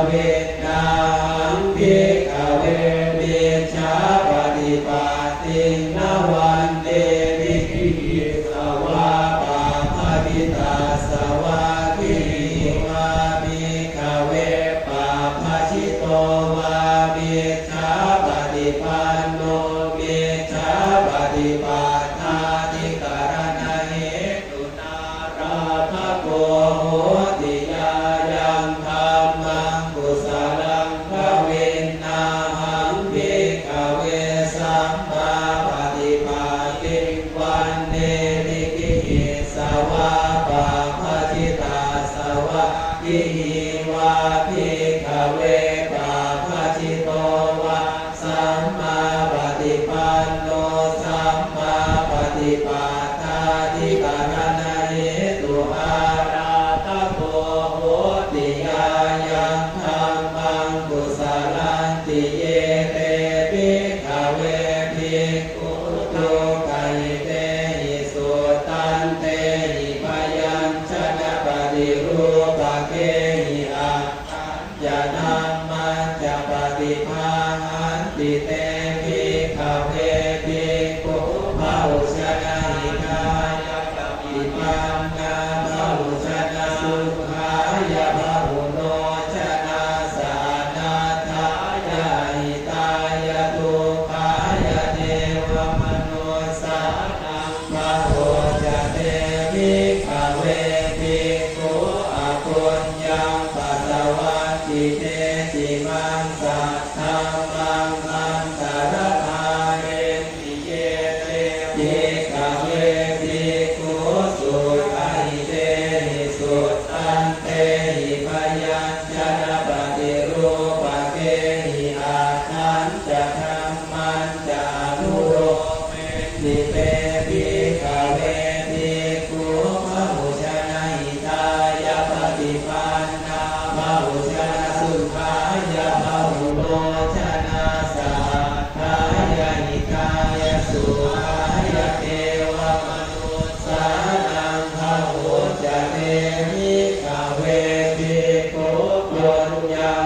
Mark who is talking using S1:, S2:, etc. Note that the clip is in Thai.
S1: เวนาหังภิกขเวเมชาปฏิปัตินวันเตวิคิสวะปาภวิตาสวะคิริวาภิกขเวปาภชิโตวาเมชาปฏิปันโนเมชาปฏิปัตถาธิการณะเหตุนาราภโกโหติยายังธัมมังกุศลังภเวนะหังภิกขเวสัมมาปฏิปาติวันเนวิกิหิสวะปาภชิตาสวะกิหิวาภิกขเวปาภชิโตวะสัมมาปฏิปันโนสัมมาปฏิปัตถาธิการณะเหตุอาราธโกโหติยายังธัมมังกุศลันติเยเตภิกขเวภิกขุตุกายิเตหิสุตันเตหิพยัญชนะปฏิรูปเกหิอัตถัญญานัมมัญจปฏิภาหันติเตภิกขเวภิกขุภวุชนะหิกายปฏิปันนาภวุชนะสุขายภวุโนชนะสานาทายาหิตายทุกขายเทวมนุสานังภโวจะเตภิกขเวภิกขุอปุญญังปัสสวัตติเตจิมังสัทธัมมังอันตรธาเรติเยเตภิกขเวภิกขุสุขัยเตหิสุตันเตหิพยัญชนะปฏิรูปเกหิอาคันจะธัมมัญจะอนุโลเมติเตภิกขเวภิกขุภวุชนะหิตายปฏิปันนาภวุชนะสุขายภวุโนชนะสาทายาหิกายสุขายเทวมนุสานังภวุจะเตภิกขเวภิกขุปุญญัง